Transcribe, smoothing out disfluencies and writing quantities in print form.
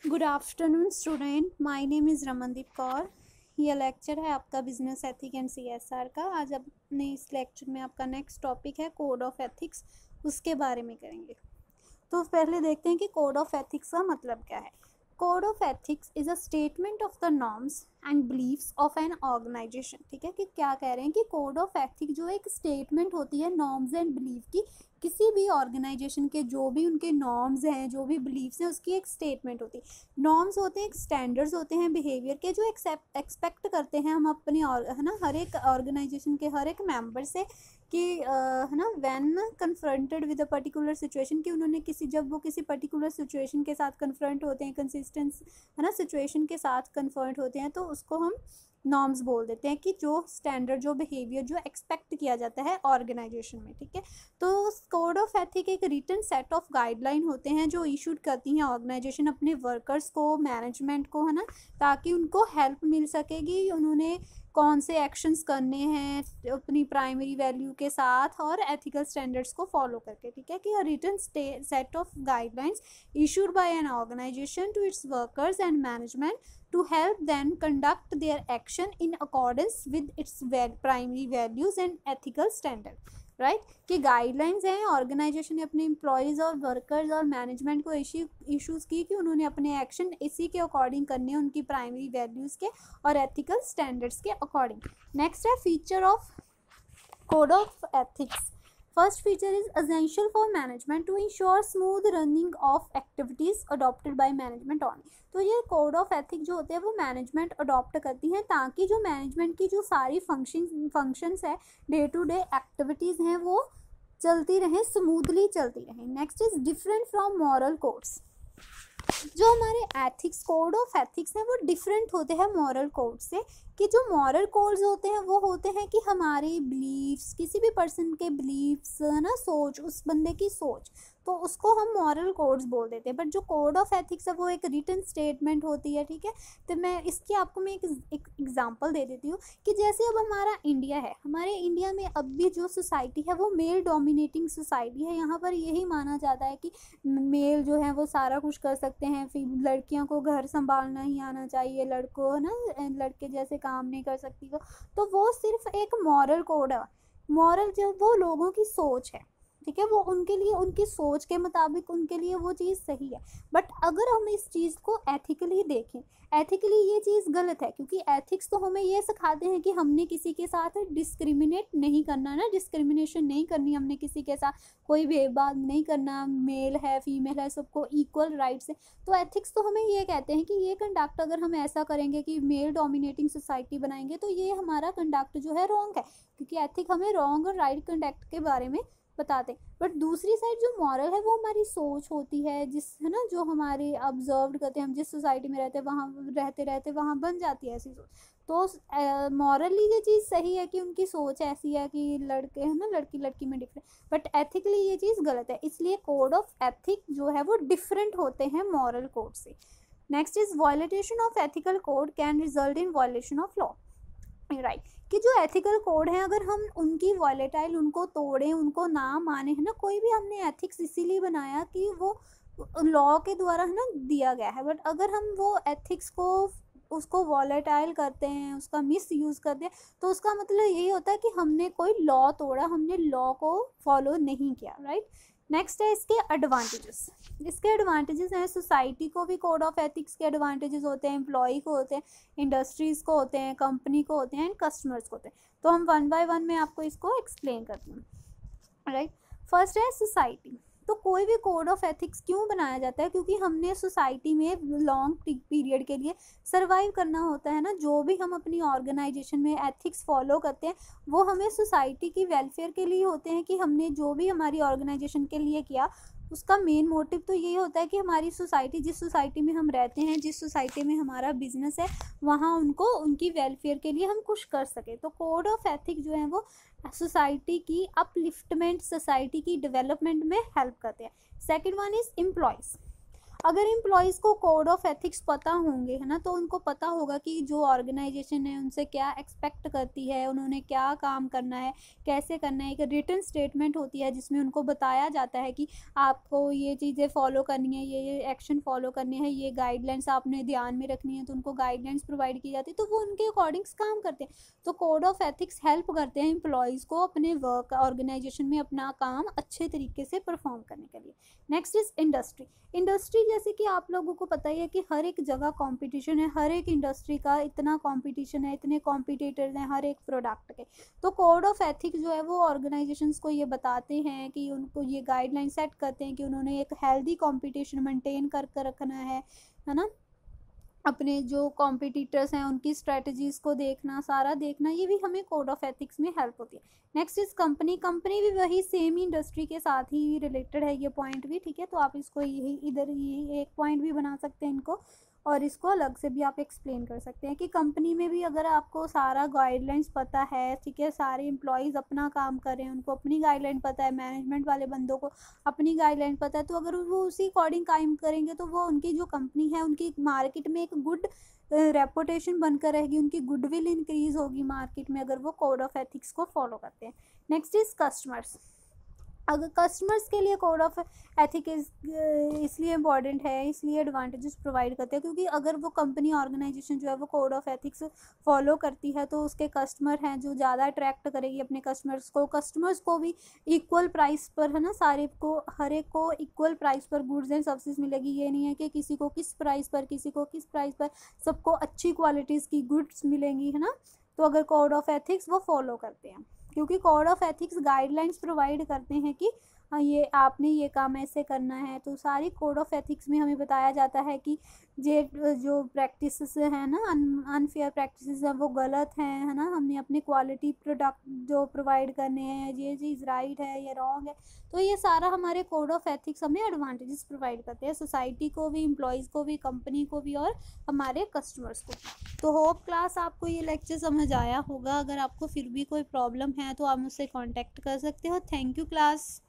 Good afternoon student, my name is Ramandeep Kaur. यह lecture है आपका बिजनेस एथिक एंड सीएसआर का। आज अपने इस लेक्चर में आपका नेक्स्ट टॉपिक है कोड ऑफ एथिक्स, उसके बारे में करेंगे। तो पहले देखते हैं कि कोड ऑफ एथिक्स का मतलब क्या है। Code of ethics is a statement of the norms and beliefs of an organisation. ठीक है, कि क्या कह रहे हैं कि कोड ऑफ एथिक्स जो एक स्टेटमेंट होती है नॉर्म्स एंड बिलीव की, किसी भी ऑर्गेनाइजेशन के जो भी उनके नॉर्म्स हैं, जो भी बिलीव्स हैं, उसकी एक स्टेटमेंट होती है। नॉर्म्स होते हैं, एक स्टैंडर्ड्स होते हैं बिहेवियर के, जो एक्सपेक्ट करते हैं हम अपने है ना हर एक ऑर्गेनाइजेशन के हर एक मेंबर से कि है ना when confronted with a particular situation, कि उन्होंने जब वो किसी पर्टिकुलर सिचुएशन के साथ कन्फ्रंट होते हैं, कंसिस्टेंस है ना सिचुएशन के साथ कन्फ्रंट होते हैं, तो उसको हम नॉर्म्स बोल देते हैं कि जो स्टैंडर्ड, जो बिहेवियर जो एक्सपेक्ट किया जाता है ऑर्गेनाइजेशन में। ठीक है, तो कोड ऑफ एथिक एक रिटन सेट ऑफ गाइडलाइन होते हैं जो इशूड करती हैं ऑर्गेनाइजेशन अपने वर्कर्स को, मैनेजमेंट को, है ना, ताकि उनको हेल्प मिल सकेगी उन्होंने कौन से एक्शंस करने हैं अपनी प्राइमरी वैल्यू के साथ और एथिकल स्टैंडर्ड्स को फॉलो करके। ठीक है, कि written set of guidelines issued by an organization to its workers and management to help them conduct their action in accordance with its primary values and ethical standard, right कि guidelines हैं organisation ने अपने employees और workers और management को issues की कि उन्होंने अपने एक्शन इसी के अकॉर्डिंग करने हैं, उनकी प्राइमरी वैल्यूज़ के और एथिकल स्टैंडर्ड्स के अकॉर्डिंग। नेक्स्ट है feature of code of ethics. First feature is essential for management to ensure smooth running of activities adopted by management only। तो ये कोड ऑफ एथिक जो होते हैं वो मैनेजमेंट अडॉप्ट करती हैं ताकि जो मैनेजमेंट की जो सारी फंक्शंस है, डे टू डे एक्टिविटीज़ हैं, वो चलती रहें, स्मूथली चलती रहें। Next is different from moral codes. जो हमारे एथिक्स, कोड ऑफ एथिक्स हैं, वो डिफरेंट होते हैं मॉरल कोड से। कि जो मॉरल कोड्स होते हैं वो होते हैं कि हमारी बिलीव्स, किसी भी पर्सन के बिलीव्स, है ना, सोच, उस बंदे की सोच, तो उसको हम मॉरल कोड्स बोल देते हैं। बट जो कोड ऑफ एथिक्स है वो एक रिटन स्टेटमेंट होती है। ठीक है, तो मैं इसकी आपको मैं एक एग्जांपल दे देती हूँ कि जैसे अब हमारा इंडिया है, हमारे इंडिया में अब भी जो सोसाइटी है वो मेल डोमिनेटिंग सोसाइटी है। यहाँ पर यही माना जाता है कि मेल जो है वो सारा कुछ कर सकते हैं, फिर लड़कियों को घर संभालना ही आना चाहिए, लड़कों, है ना, लड़के जैसे काम नहीं कर सकती वो। तो वो सिर्फ एक मॉरल कोड है। मॉरल जो वो लोगों की सोच है, ठीक है, वो उनके लिए, उनकी सोच के मुताबिक उनके लिए वो चीज़ सही है। बट अगर हम इस चीज़ को एथिकली देखें, एथिकली ये चीज़ गलत है, क्योंकि एथिक्स तो हमें ये सिखाते हैं कि हमने किसी के साथ डिस्क्रिमिनेट नहीं करना ना, डिस्क्रिमिनेशन नहीं करनी, हमने किसी के साथ कोई भेदभाव नहीं करना, मेल है फीमेल है सबको इक्वल राइट्स है। तो एथिक्स तो हमें ये कहते हैं कि ये कंडक्ट अगर हम ऐसा करेंगे कि मेल डोमिनेटिंग सोसाइटी बनाएंगे तो ये हमारा कंडक्ट जो है रॉन्ग है, क्योंकि एथिक हमें रॉन्ग और राइट कंडक्ट के बारे में बताते हैं। बट दूसरी साइड जो मॉरल है वो हमारी सोच होती है, जिस, है ना, जो हमारे ऑब्जर्व करते हैं, हम जिस सोसाइटी में रहते हैं वहाँ रहते वहाँ बन जाती है ऐसी सोच। तो मॉरली ये चीज़ सही है कि उनकी सोच ऐसी है कि लड़के, है ना, लड़की लड़की में डिफरेंट, बट एथिकली ये चीज़ गलत है। इसलिए कोड ऑफ एथिक जो है वो डिफरेंट होते हैं मॉरल कोड से। Next is violation of ethical code can result in violation of law, right कि जो एथिकल कोड है अगर हम उनकी वॉलेटाइल, उनको तोड़ें, उनको ना माने, है ना, कोई भी हमने एथिक्स इसीलिए बनाया कि वो लॉ के द्वारा, है ना, दिया गया है। बट अगर हम वो एथिक्स को, उसको वॉलेटाइल करते हैं, उसका मिस यूज़ करते हैं, तो उसका मतलब यही होता है कि हमने कोई लॉ तोड़ा, हमने लॉ को फॉलो नहीं किया, राइट। नेक्स्ट है इसके एडवांटेजेस। इसके एडवांटेजेस हैं, सोसाइटी को भी कोड ऑफ एथिक्स के एडवांटेजेस होते हैं, एम्प्लॉय को होते हैं, इंडस्ट्रीज़ को होते हैं, कंपनी को होते हैं, एंड कस्टमर्स को होते हैं। तो हम वन बाय वन में आपको इसको एक्सप्लेन करते हैं, राइट। फर्स्ट है सोसाइटी। तो कोई भी कोड ऑफ एथिक्स क्यों बनाया जाता है, क्योंकि हमने सोसाइटी में लॉन्ग पीरियड के लिए सर्वाइव करना होता है ना। जो भी हम अपनी ऑर्गेनाइजेशन में एथिक्स फॉलो करते हैं वो हमें सोसाइटी की वेलफेयर के लिए होते हैं, कि हमने जो भी हमारी ऑर्गेनाइजेशन के लिए किया उसका मेन मोटिव तो यही होता है कि हमारी सोसाइटी, जिस सोसाइटी में हम रहते हैं, जिस सोसाइटी में हमारा बिजनेस है, वहाँ उनको, उनकी वेलफेयर के लिए हम कुछ कर सके। तो कोड ऑफ एथिक जो है वो सोसाइटी की अपलिफ्टमेंट, सोसाइटी की डेवलपमेंट में हेल्प करते हैं। Second one is employees. अगर एम्प्लॉयज़ को कोड ऑफ एथिक्स पता होंगे, है ना, तो उनको पता होगा कि जो ऑर्गेनाइजेशन है उनसे क्या एक्सपेक्ट करती है, उन्होंने क्या काम करना है, कैसे करना है। एक रिटन स्टेटमेंट होती है जिसमें उनको बताया जाता है कि आपको ये चीज़ें फॉलो करनी है, ये एक्शन फॉलो करने हैं, ये गाइडलाइंस आपने ध्यान में रखनी है, तो उनको गाइडलाइंस प्रोवाइड की जाती है, तो वो उनके अकॉर्डिंग्स काम करते हैं। तो कोड ऑफ एथिक्स हेल्प करते हैं एम्प्लॉयज़ को अपने वर्क ऑर्गेनाइजेशन में अपना काम अच्छे तरीके से परफॉर्म करने के लिए। Next is industry. इंडस्ट्री जैसे कि आप लोगों को पता ही है कि हर एक जगह कंपटीशन है, हर एक इंडस्ट्री का इतना कंपटीशन है, इतने कॉम्पिटिटर्स हैं हर एक प्रोडक्ट के। तो कोड ऑफ एथिक्स जो है वो ऑर्गेनाइजेशंस को ये बताते हैं कि उनको ये गाइडलाइन सेट करते हैं कि उन्होंने एक हेल्दी कंपटीशन मेंटेन कर रखना है ना। अपने जो कॉम्पिटिटर्स हैं उनकी स्ट्रेटजीज़ को देखना, सारा देखना, ये भी हमें कोड ऑफ एथिक्स में हेल्प होती है। Next is company. कंपनी भी वही सेम इंडस्ट्री के साथ ही रिलेटेड है ये पॉइंट भी, ठीक है। तो आप इसको यही इधर ये एक पॉइंट भी बना सकते हैं इनको, और इसको अलग से भी आप एक्सप्लेन कर सकते हैं कि कंपनी में भी अगर आपको सारा गाइडलाइंस पता है, ठीक है, सारे एम्प्लॉयज़ अपना काम कर रहे हैं, उनको अपनी गाइडलाइन पता है, मैनेजमेंट वाले बंदों को अपनी गाइडलाइन पता है, तो अगर वो उसी अकॉर्डिंग काम करेंगे तो वो उनकी जो कंपनी है उनकी मार्केट में एक गुड रेपुटेशन बनकर रहेगी, उनकी गुडविल इंक्रीज होगी मार्केट में अगर वो कोड ऑफ एथिक्स को फॉलो करते हैं। Next is customers. अगर कस्टमर्स के लिए कोड ऑफ एथिक्स इसलिए इम्पॉर्टेंट है, इसलिए एडवांटेजेस प्रोवाइड करते हैं क्योंकि अगर वो कंपनी ऑर्गेनाइजेशन जो है वो कोड ऑफ एथिक्स फॉलो करती है तो उसके कस्टमर हैं जो ज़्यादा अट्रैक्ट करेगी अपने कस्टमर्स को भी इक्वल प्राइस पर, है ना, सारे को हर एक को इक्वल प्राइस पर गुड्स एंड सर्विसेज मिलेगी। ये नहीं है कि किसी को किस प्राइस पर, किसी को किस प्राइस पर, सबको अच्छी क्वालिटीज़ की गुड्स मिलेंगी, है ना। तो अगर कोड ऑफ एथिक्स वो फॉलो करते हैं, क्योंकि code of ethics guidelines provide करते हैं कि ये आपने ये काम ऐसे करना है। तो सारी कोड ऑफ एथिक्स में हमें बताया जाता है कि ये जो प्रैक्टिसेस हैं ना, अनफेयर प्रैक्टिसेस हैं वो गलत हैं, है ना। हमने अपने क्वालिटी प्रोडक्ट जो प्रोवाइड करने हैं, ये चीज़ राइट है, ये रॉन्ग है। तो ये सारा हमारे कोड ऑफ एथिक्स हमें एडवांटेजेस प्रोवाइड करते हैं, सोसाइटी को भी, एम्प्लॉयज़ को भी, कंपनी को भी, और हमारे कस्टमर्स को। तो होप क्लास आपको ये लेक्चर समझ आया होगा। अगर आपको फिर भी कोई प्रॉब्लम है तो आप मुझसे कॉन्टैक्ट कर सकते हो। Thank you class.